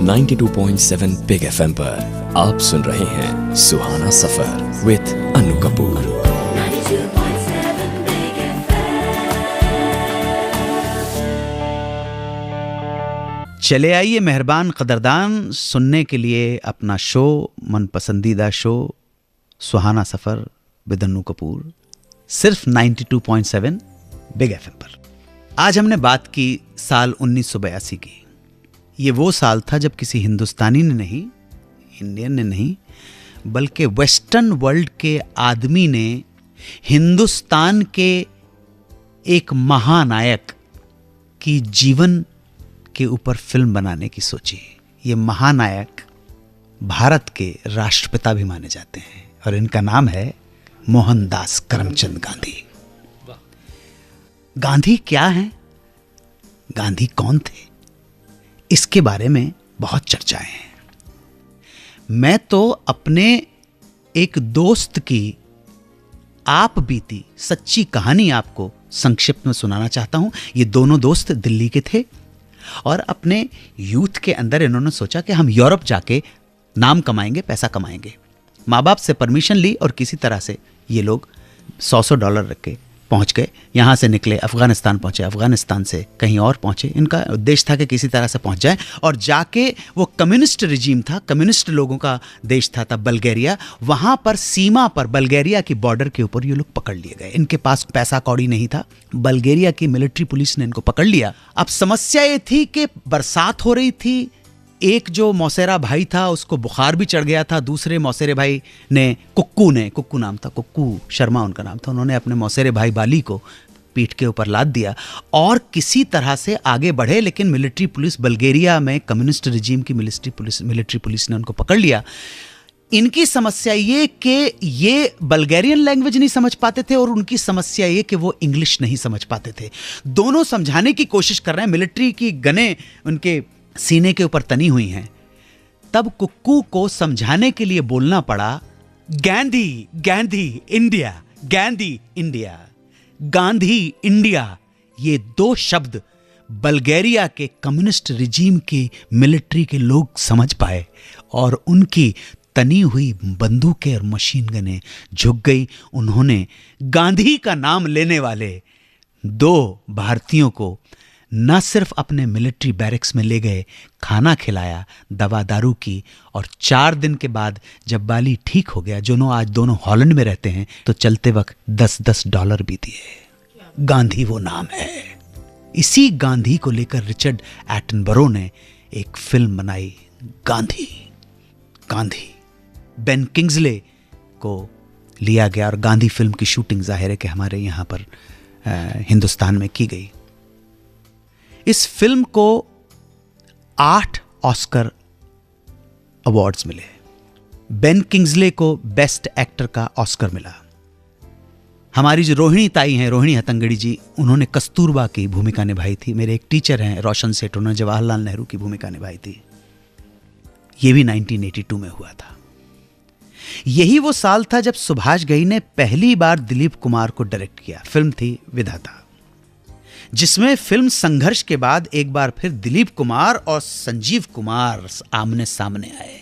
92.7 big FM पर आप सुन रहे हैं सुहाना सफर विद अनु कपूर। चले आइए मेहरबान कदरदान सुनने के लिए अपना शो, मन पसंदीदा शो सुहाना सफर विद अनु कपूर, सिर्फ 92.7 बिग एफएम पर। आज हमने बात की साल 1982 की। ये वो साल था जब किसी हिंदुस्तानी ने नहीं, इंडियन ने नहीं, बल्कि वेस्टर्न वर्ल्ड के आदमी ने हिंदुस्तान के एक महानायक की जीवन के ऊपर फिल्म बनाने की सोची। ये महानायक भारत के राष्ट्रपिता भी माने जाते हैं और इनका नाम है मोहनदास करमचंद गांधी। गांधी क्या हैं? गांधी कौन थे? इसके बारे में बहुत चर्चाएं हैं। मैं तो अपने एक दोस्त की आप बीती सच्ची कहानी आपको संक्षिप्त में सुनाना चाहता हूं। ये दोनों दोस्त दिल्ली के थे और अपने यूथ के अंदर इन्होंने सोचा कि हम यूरोप जाके नाम कमाएंगे, पैसा कमाएंगे। माँ बाप से परमिशन ली और किसी तरह से ये लोग $100 रख के पहुंच गए। यहाँ से निकले, अफगानिस्तान पहुंचे, अफगानिस्तान से कहीं और पहुंचे। इनका उद्देश्य था कि किसी तरह से पहुंच जाए और जाके वो कम्युनिस्ट रिजीम था, कम्युनिस्ट लोगों का देश था तब बल्गेरिया। वहाँ पर सीमा पर बल्गेरिया की बॉर्डर के ऊपर ये लोग पकड़ लिए गए। इनके पास पैसा कौड़ी नहीं था। बल्गेरिया की मिलिट्री पुलिस ने इनको पकड़ लिया। अब समस्या ये थी कि बरसात हो रही थी। एक जो मौसेरा भाई था उसको बुखार भी चढ़ गया था। दूसरे मौसेरे भाई ने कुक्कू नाम था, कुक्कू शर्मा उनका नाम था, उन्होंने अपने मौसेरे भाई बाली को पीठ के ऊपर लाद दिया और किसी तरह से आगे बढ़े। लेकिन मिलिट्री पुलिस, बल्गेरिया में कम्युनिस्ट रिजीम की मिलिट्री पुलिस ने उनको पकड़ लिया। इनकी समस्या ये कि ये बल्गेरियन लैंग्वेज नहीं समझ पाते थे और उनकी समस्या ये कि वो इंग्लिश नहीं समझ पाते थे। दोनों समझाने की कोशिश कर रहे हैं। मिलिट्री की गनें उनके सीने के ऊपर तनी हुई हैं। तब कुक्कू को समझाने के लिए बोलना पड़ा Gandhi Gandhi India, Gandhi India, Gandhi India. ये दो शब्द बल्गेरिया के कम्युनिस्ट रिजीम के मिलिट्री के लोग समझ पाए और उनकी तनी हुई बंदूकें और मशीन गनें झुक गई। उन्होंने गांधी का नाम लेने वाले दो भारतीयों को न सिर्फ अपने मिलिट्री बैरक्स में ले गए, खाना खिलाया, दवा दारू की और 4 दिन के बाद जब बाली ठीक हो गया, आज दोनों हॉलैंड में रहते हैं, तो चलते वक्त $10 भी दिए। गांधी वो नाम है। इसी गांधी को लेकर रिचर्ड एटनबरो ने एक फिल्म बनाई, गांधी। बेन किंग्सले को लिया गया और गांधी फिल्म की शूटिंग जाहिर है कि हमारे यहाँ पर हिंदुस्तान में की गई। इस फिल्म को 8 ऑस्कर अवार्ड्स मिले। बेन किंग्सले को बेस्ट एक्टर का ऑस्कर मिला। हमारी जो रोहिणी ताई हैं, रोहिणी हतंगड़ी जी, उन्होंने कस्तूरबा की भूमिका निभाई थी। मेरे एक टीचर हैं रोशन सेठ, उन्होंने जवाहरलाल नेहरू की भूमिका निभाई थी। यह भी 1982 में हुआ था। यही वो साल था जब सुभाष घई ने पहली बार दिलीप कुमार को डायरेक्ट किया। फिल्म थी विधाता, जिसमें फिल्म संघर्ष के बाद एक बार फिर दिलीप कुमार और संजीव कुमार आमने सामने आए।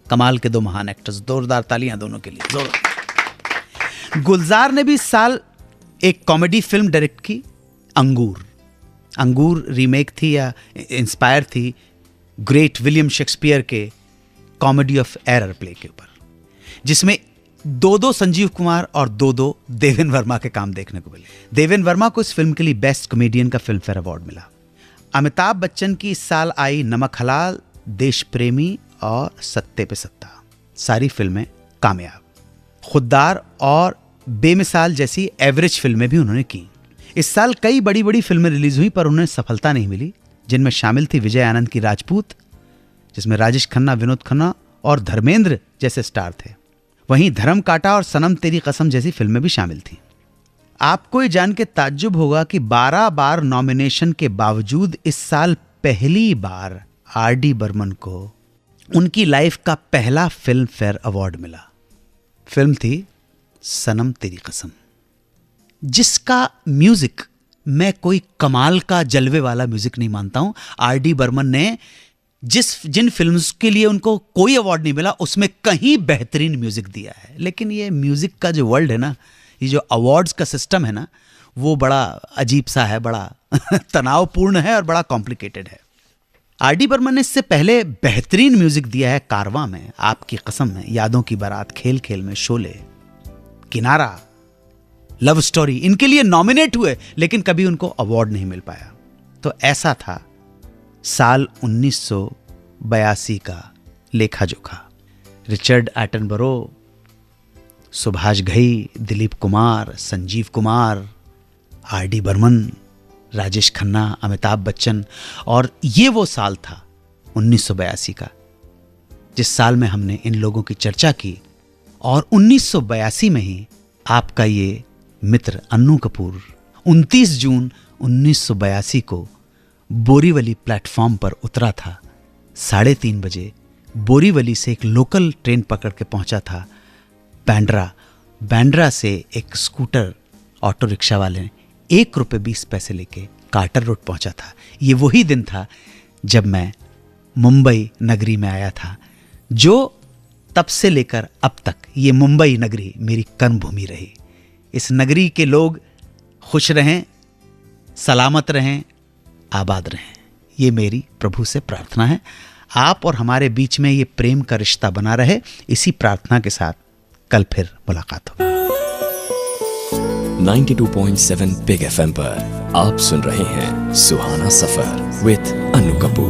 कमाल के दो महान एक्टर्स। जोरदार तालियां दोनों के लिए, जोरदार। गुलजार ने भी इस साल एक कॉमेडी फिल्म डायरेक्ट की, अंगूर रीमेक थी या इंस्पायर थी ग्रेट विलियम शेक्सपियर के कॉमेडी ऑफ एरर प्ले के ऊपर, जिसमें 2 संजीव कुमार और 2 देवेन वर्मा के काम देखने को मिले। देवेन वर्मा को इस फिल्म के लिए बेस्ट कॉमेडियन का फिल्म फेयर अवार्ड मिला। अमिताभ बच्चन की इस साल आई नमक हलाल, देश प्रेमी और सत्ते पे सत्ता। सारी फिल्में कामयाब। खुददार और बेमिसाल जैसी एवरेज फिल्में भी उन्होंने की। इस साल कई बड़ी बड़ी फिल्में रिलीज हुई पर उन्हें सफलता नहीं मिली, जिनमें शामिल थी विजय आनंद की राजपूत, जिसमें राजेश खन्ना, विनोद खन्ना और धर्मेंद्र जैसे स्टार थे। वहीं धर्म काटा और सनम तेरी कसम जैसी फिल्में भी शामिल थीं। आपको ये जान के ताज्जुब होगा कि 12 बार नॉमिनेशन के बावजूद इस साल पहली बार आर.डी. बर्मन को उनकी लाइफ का पहला फिल्म फेयर अवार्ड मिला। फिल्म थी सनम तेरी कसम, जिसका म्यूजिक मैं कोई कमाल का जलवे वाला म्यूजिक नहीं मानता हूं। आर.डी. बर्मन ने जिन फिल्म्स के लिए उनको कोई अवार्ड नहीं मिला उसमें कहीं बेहतरीन म्यूजिक दिया है। लेकिन ये म्यूजिक का जो वर्ल्ड है ना, ये जो अवार्ड्स का सिस्टम है ना, वो बड़ा अजीब सा है, बड़ा तनावपूर्ण है और बड़ा कॉम्प्लिकेटेड है। आर डी बर्मन ने इससे पहले बेहतरीन म्यूजिक दिया है कारवां में, आपकी कसम में, यादों की बारात, खेल खेल में, शोले, किनारा, लव स्टोरी, इनके लिए नॉमिनेट हुए लेकिन कभी उनको अवार्ड नहीं मिल पाया। तो ऐसा था साल 1982 का लेखा जोखा। Richard Attenborough, Subhash Ghai, Dilip Kumar, Sanjeev Kumar, R D Burman, Rajesh Khanna, Amitabh Bachchan, और ये वो साल था 1982 का जिस साल में हमने इन लोगों की चर्चा की। और 1982 में ही आपका ये मित्र अन्नू कपूर 29 जून 1982 को बोरीवली प्लेटफॉर्म पर उतरा था। 3:30 बजे बोरीवली से एक लोकल ट्रेन पकड़ के पहुंचा था बांद्रा। बांद्रा से एक स्कूटर ऑटो रिक्शा वाले ने ₹1.20 लेके कार्टर रोड पहुंचा था। ये वही दिन था जब मैं मुंबई नगरी में आया था, जो तब से लेकर अब तक ये मुंबई नगरी मेरी कर्मभूमि रही। इस नगरी के लोग खुश रहें, सलामत रहें, आबाद रहें, ये मेरी प्रभु से प्रार्थना है। आप और हमारे बीच में ये प्रेम का रिश्ता बना रहे, इसी प्रार्थना के साथ कल फिर मुलाकात होगी। 92.7 बिग FM पर आप सुन रहे हैं सुहाना सफर विद अनु कपूर।